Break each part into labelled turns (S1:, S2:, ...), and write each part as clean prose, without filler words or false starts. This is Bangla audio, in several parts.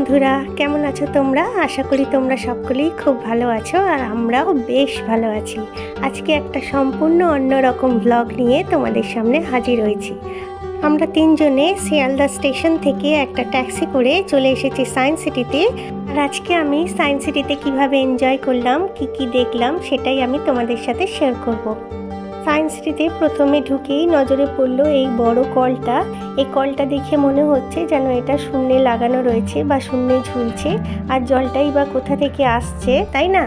S1: বন্ধুরা, কেমন আছো তোমরা? আশা করি তোমরা সকলেই খুব ভালো আছো আর আমরাও বেশ ভালো আছি। আজকে একটা সম্পূর্ণ অন্যরকম ব্লগ নিয়ে তোমাদের সামনে হাজির হয়েছি। আমরা তিনজনে শিয়ালদা স্টেশন থেকে একটা ট্যাক্সি করে চলে এসেছি সায়েন্স সিটিতে। আর আজকে আমি সায়েন্স সিটিতে কীভাবে এনজয় করলাম, কি দেখলাম, সেটাই আমি তোমাদের সাথে শেয়ার করব। সায়েন্স সিটিতে প্রথমে ঢুকেই নজরে পড়লো এই বড় কলটা। এই কলটা দেখে মনে হচ্ছে যেন এটা শূন্যে লাগানো রয়েছে বা শূন্যে ঝুলছে, আর জলটাই বা কোথা থেকে আসছে, তাই না?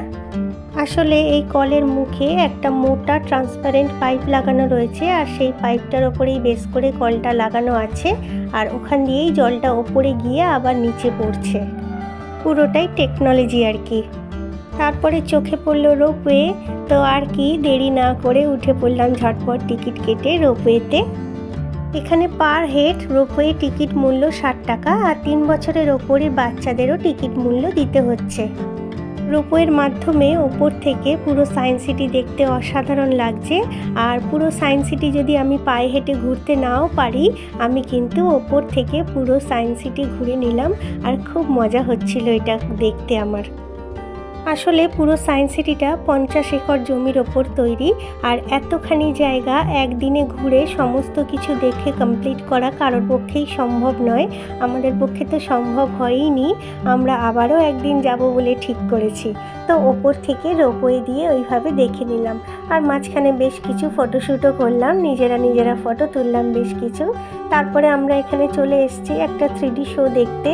S1: আসলে এই কলের মুখে একটা মোটা ট্রান্সপারেন্ট পাইপ লাগানো রয়েছে, আর সেই পাইপটার ওপরেই বেশ করে কলটা লাগানো আছে, আর ওখান দিয়েই জলটা ওপরে গিয়ে আবার নিচে পড়ছে। পুরোটাই টেকনোলজি আর কি। তারপরে চোখে পড়লো রোপওয়ে, তো আর কি দেরি না করে উঠে পড়লাম ঝটপট টিকিট কেটে রোপওয়েতে। এখানে পার হেড রোপওয়ে টিকিট মূল্য 60 টাকা, আর 3 বছরের ওপরে বাচ্চাদেরও টিকিট মূল্য দিতে হচ্ছে। রোপওয়ের মাধ্যমে ওপর থেকে পুরো সায়েন্স সিটি দেখতে অসাধারণ লাগছে। আর পুরো সায়েন্স সিটি যদি আমি পায়ে হেঁটে ঘুরতে নাও পারি, আমি কিন্তু ওপর থেকে পুরো সায়েন্স সিটি ঘুরে নিলাম, আর খুব মজা হচ্ছিল এটা দেখতে আমার। আসলে পুরো সায়েন্স সিটিটা 50 একর জমির ওপর তৈরি, আর এতখানি জায়গা একদিনে ঘুরে সমস্ত কিছু দেখে কমপ্লিট করা কারোর পক্ষেই সম্ভব নয়। আমাদের পক্ষে তো সম্ভব হয়ইনি। আমরা আবারও একদিন যাব বলে ঠিক করেছি। তো ওপর থেকে রোপওয়ে দিয়ে ওইভাবে দেখে নিলাম, আর মাঝখানে বেশ কিছু ফটোশ্যুটও করলাম, নিজেরা ফটো তুললাম বেশ কিছু। তারপরে আমরা এখানে চলে এসেছি একটা 3D শো দেখতে।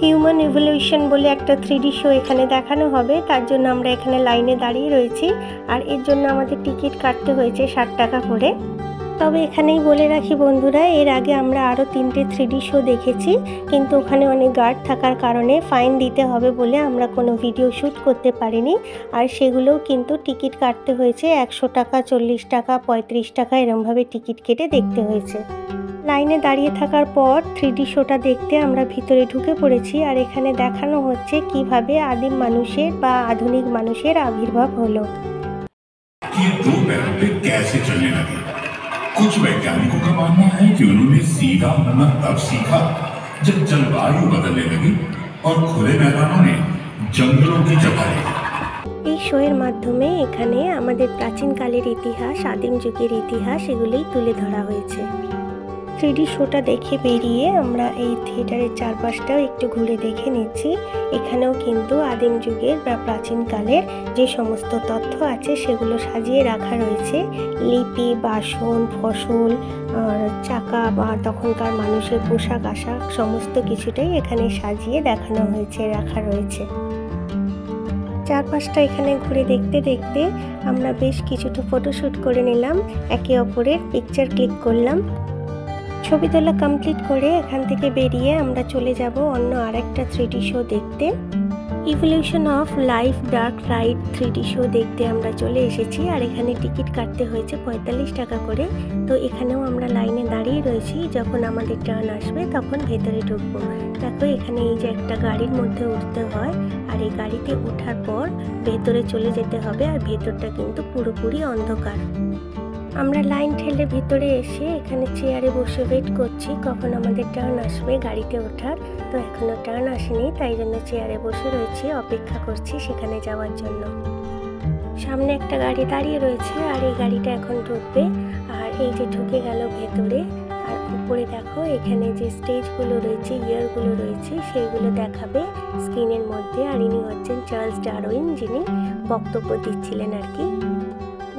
S1: হিউম্যান ইভলিউশন বলে একটা 3D শো এখানে দেখানো হবে, তার জন্য আমরা এখানে লাইনে দাঁড়িয়ে রয়েছি। আর এর জন্য আমাদের টিকিট কাটতে হয়েছে 60 টাকা করে। তবে এখানেই বলে রাখি বন্ধুরা, এর আগে আমরা আরও 3টে 3D শো দেখেছি, কিন্তু ওখানে অনেক গার্ড থাকার কারণে ফাইন দিতে হবে বলে আমরা কোনো ভিডিও শ্যুট করতে পারিনি। আর সেগুলোও কিন্তু টিকিট কাটতে হয়েছে 100 টাকা, 40 টাকা, 35 টাকা, এরমভাবে টিকিট কেটে দেখতে হয়েছে। লাইনে দাঁড়িয়ে থাকার পর 3D শোটা দেখতে আমরা ভিতরে ঢুকে পড়েছি। আর এখানে দেখানো হচ্ছে কিভাবে আদিম মানুষের বা আধুনিক মানুষের আবির্ভাব হলো।
S2: कुछ वैज्ञानिकों का मानना है कि उन्होंने सीधा उड़ना तब सीखा जब जलवायु बदलने लगी और खुले मैदानों ने जंगलों की जगह ली।
S1: এই শোয়ের মাধ্যমে এখানে আমাদের প্রাচীনকালের ইতিহাস, আদিম যুগের ইতিহাস, এগুলোই তুলে ধরা হয়েছে। 3D শোটা দেখে বেরিয়ে আমরা এই থিয়েটারের চারপাশটাও একটু ঘুরে দেখে নিচ্ছি। এখানেও কিন্তু আদিম যুগের বা প্রাচীনকালের যে সমস্ত তথ্য আছে সেগুলো সাজিয়ে রাখা রয়েছে। লিপি, বাসন, ফসল, আর চাকা বা তখনকার মানুষের পোশাক আশাক সমস্ত কিছুটাই এখানে সাজিয়ে দেখানো হয়েছে, রাখা রয়েছে। চারপাশটা এখানে ঘুরে দেখতে দেখতে আমরা বেশ কিছুটা ফটোশ্যুট করে নিলাম, একে অপরের পিকচার ক্লিক করলাম। ছবি তোলা কমপ্লিট করে এখান থেকে বেরিয়ে আমরা চলে যাব অন্য আরেকটা 3D শো দেখতে। Evolution of life dark ride 3D show দেখতে আমরা চলে এসেছি, আর এখানে টিকিট কাটতে হয়েছে 45 টাকা করে। তো এখানেও আমরা লাইনে দাঁড়িয়ে রয়েছি, যখন আমাদের টার্ন আসবে তখন ভেতরে ঢুকবো। দেখো এখানে এই যে একটা গাড়ির মধ্যে উঠতে হয়, আর এই গাড়িতে ওঠার পর ভেতরে চলে যেতে হবে, আর ভেতরটা কিন্তু পুরোপুরি অন্ধকার। আমরা লাইন ঠেলে ভেতরে এসে এখানে চেয়ারে বসে ওয়েট করছি কখন আমাদের টার্ন আসবে গাড়িতে ওঠার। তো এখনো টার্ন আসেনি, তাই জন্য চেয়ারে বসে রয়েছি, অপেক্ষা করছি সেখানে যাওয়ার জন্য। সামনে একটা গাড়ি দাঁড়িয়ে রয়েছে, আর এই গাড়িটা এখন ঢুকবে। আর এই যে ঢুকে গেল ভেতরে। আর উপরে দেখো এখানে যে স্টেজগুলো রয়েছে, ইয়ারগুলো রয়েছে, সেইগুলো দেখাবে স্ক্রিনের মধ্যে। আর ইনি হচ্ছেন চার্লস ডারউইন, যিনি বক্তব্য দিচ্ছিলেন আর কি।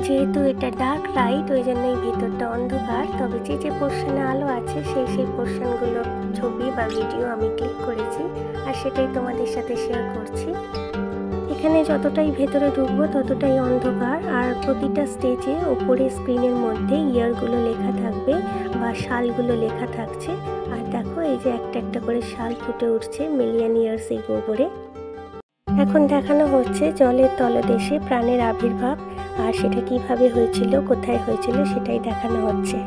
S1: যেহেতু এটা ডার্ক রাইড, ওই জন্যই ভিতরটা অন্ধকার, তবে যে পোর্শনে আলো আছে সেই পোর্শনগুলোর ছবি বা ভিডিও আমি ক্লিক করেছি, আর সেটাই তোমাদের সাথে শেয়ার করছি। এখানে যতটাই ভেতরে ঢুকবো ততটাই অন্ধকার, আর প্রতিটা স্টেজে ওপরে স্ক্রিনের মধ্যে ইয়ারগুলো লেখা থাকবে বা সালগুলো লেখা থাকছে। আর দেখো এই যে একটা একটা করে সাল ফুটে উঠছে মিলিয়ন ইয়ার্স এগো করে। এখন দেখানো হচ্ছে জলের তলদেশে প্রাণের আবির্ভাব, আর সেটা কিভাবে হয়েছিল, কোথায় হয়েছিল, সেটাই দেখানো হচ্ছে।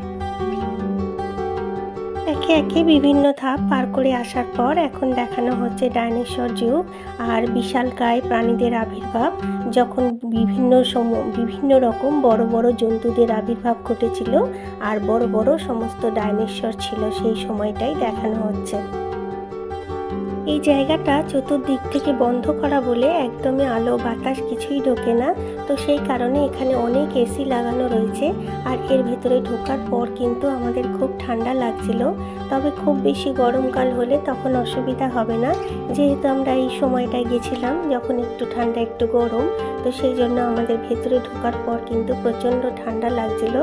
S1: একে একে বিভিন্ন ধাপ পার করে আসার পর এখন দেখানো হচ্ছে ডাইনোসর যুগ আর বিশালকায় প্রাণীদের আবির্ভাব, যখন বিভিন্ন রকম বড় বড় জন্তুদের আবির্ভাব ঘটেছিল আর বড় বড় সমস্ত ডাইনোসর ছিল, সেই সময়টাই দেখানো হচ্ছে। এই জায়গাটা চতুর্দিক থেকে বন্ধ করা বলে একদমই আলো বাতাস কিছুই ঢোকে না, তো সেই কারণে এখানে অনেক এসি লাগানো রয়েছে। আর এর ভেতরে ঢোকার পর কিন্তু আমাদের খুব ঠান্ডা লাগছিল, তবে খুব বেশি গরমকাল হলে তখন অসুবিধা হবে না, যেহেতু আমরা এই সময়টায় গেছিলাম যখন একটু ঠান্ডা একটু গরম, তো সেই জন্য আমাদের ভেতরে ঢোকার পর কিন্তু প্রচণ্ড ঠান্ডা লাগছিল,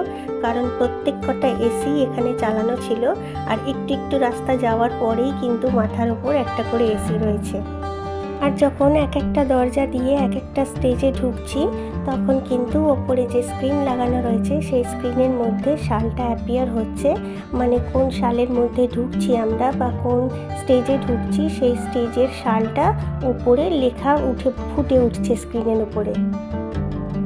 S1: কারণ প্রত্যেক কটা এসি এখানে চালানো ছিল। আর একটু একটু রাস্তা যাওয়ার পরেই কিন্তু মাথার উপর একটা করে এসি রয়েছে। আর যখন এক একটা দরজা দিয়ে এক একটা স্টেজে ঢুকছি, তখন কিন্তু ওপরে যে স্ক্রিন লাগানো রয়েছে সেই স্ক্রিনের মধ্যে সালটা অ্যাপিয়ার হচ্ছে, মানে কোন সালের মধ্যে ঢুকছি আমরা বা কোন স্টেজে ঢুকছি সেই স্টেজের সালটা উপরে লেখা ফুটে উঠছে স্ক্রিনের উপরে।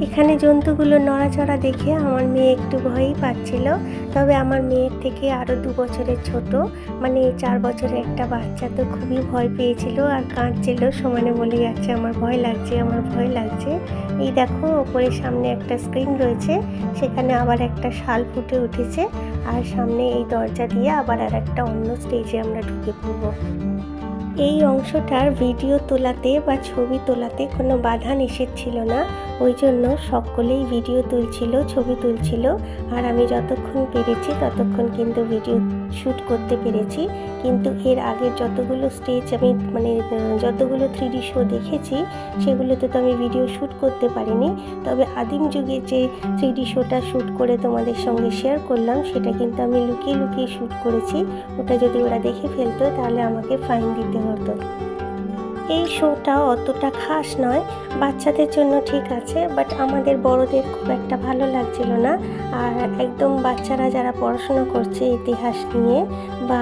S1: এখানে জন্তুগুলো নড়াচড়া দেখে আমার মেয়ে একটু ভয়ই পাচ্ছিল, তবে আমার মেয়ের থেকে আরও 2 বছরের ছোট, মানে 4 বছরের একটা বাচ্চা, তো খুবই ভয় পেয়েছিল আর কাঁদছিল, সমানে বলে যাচ্ছে আমার ভয় লাগছে, আমার ভয় লাগছে। এই দেখো ওপরে সামনে একটা স্ক্রিন রয়েছে, সেখানে আবার একটা শাল ফুটে উঠেছে, আর সামনে এই দরজা দিয়ে আবার আর একটা অন্য স্টেজে আমরা ঢুকে পড়ব। এই অংশটার ভিডিও তোলাতে বা ছবি তোলাতে কোনো বাধা নিষেধ ছিল না, ওই জন্য সকলেই ভিডিও তুলছিল, ছবি তুলছিল, আর আমি যতক্ষণ পেরেছি ততক্ষণ কিন্তু ভিডিও শ্যুট করতে পেরেছি। কিন্তু এর আগের যতগুলো স্টেজ আমি যতগুলো 3D শো দেখেছি সেগুলোতে তো আমি ভিডিও শ্যুট করতে পারিনি, তবে আদিম যুগে যে 3D শোটা শ্যুট করে তোমাদের সঙ্গে শেয়ার করলাম সেটা কিন্তু আমি লুকিয়ে লুকিয়ে শ্যুট করেছি। ওটা যদি ওরা দেখে ফেলতো তাহলে আমাকে ফাইন দিতে হতো। এই শোটা অতটা খাস নয়, বাচ্চাদের জন্য ঠিক আছে, বাট আমাদের বড়দের খুব একটা ভালো লাগছিল না। আর একদম বাচ্চারা যারা পড়াশোনা করছে ইতিহাস নিয়ে বা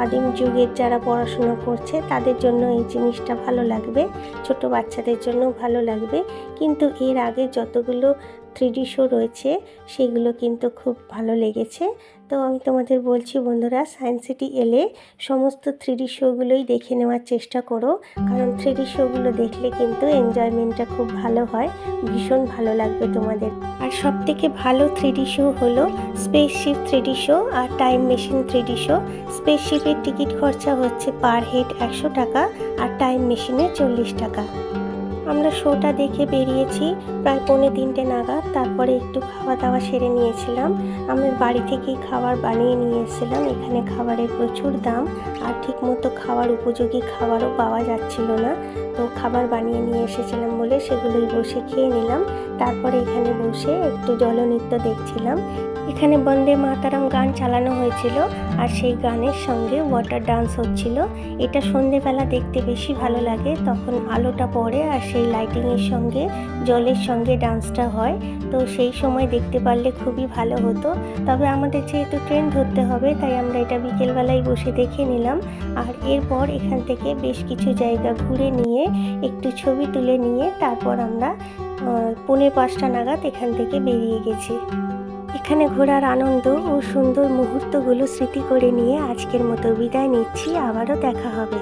S1: আদিম যুগের যারা পড়াশোনা করছে তাদের জন্য এই জিনিসটা ভালো লাগবে, ছোট বাচ্চাদের জন্য ভালো লাগবে। কিন্তু এর আগে যতগুলো 3D শো রয়েছে সেগুলো কিন্তু খুব ভালো লেগেছে। তো আমি তোমাদের বলছি বন্ধুরা, সায়েন্স সিটি এলে সমস্ত 3D শোগুলোই দেখে নেওয়ার চেষ্টা করো, কারণ 3D শোগুলো দেখলে কিন্তু এনজয়মেন্টটা খুব ভালো হয়, ভীষণ ভালো লাগবে তোমাদের। আর সবথেকে ভালো 3D শো হলো স্পেসশিপ 3D শো আর টাইম মেশিন 3D শো। স্পেসশিপের টিকিট খরচা হচ্ছে পার হেড 100 টাকা আর টাইম মেশিনে 40 টাকা। আমরা শোটা দেখে বেরিয়েছি প্রায় 2:45 নাগাদ, তারপরে একটু খাওয়া দাওয়া সেরে নিয়েছিলাম। আমি বাড়ি থেকেই খাবার বানিয়ে নিয়ে এসেছিলাম, এখানে খাবারের প্রচুর দাম আর ঠিকমতো খাওয়ার উপযোগী খাবারও পাওয়া যাচ্ছিল না, তো খাবার বানিয়ে নিয়ে এসেছিলাম বলে সেগুলোই বসে খেয়ে নিলাম। তারপরে এখানে বসে একটু জলনৃত্য দেখছিলাম। এখানে বন্দে মাতারাম গান চালানো হয়েছিল আর সেই গানের সঙ্গে ওয়াটার ডান্স হচ্ছিল। এটা সন্ধেবেলা দেখতে বেশি ভালো লাগে, তখন আলোটা পড়ে আর সেই লাইটিংয়ের সঙ্গে জলের সঙ্গে ডান্সটা হয়, তো সেই সময় দেখতে পারলে খুবই ভালো হতো। তবে আমাদের যেহেতু ট্রেন ধরতে হবে তাই আমরা এটা বিকেলবেলায় বসে দেখে নিলাম। আর এরপর এখান থেকে বেশ কিছু জায়গা ঘুরে নিয়ে একটু ছবি তুলে নিয়ে তারপর আমরা 4:45 নাগাদ এখান থেকে বেরিয়ে গেছি। এখানে ঘোরার আনন্দ ও সুন্দর মুহূর্তগুলো স্মৃতি করে নিয়ে আজকের মতো বিদায় নিচ্ছি, আবারও দেখা হবে।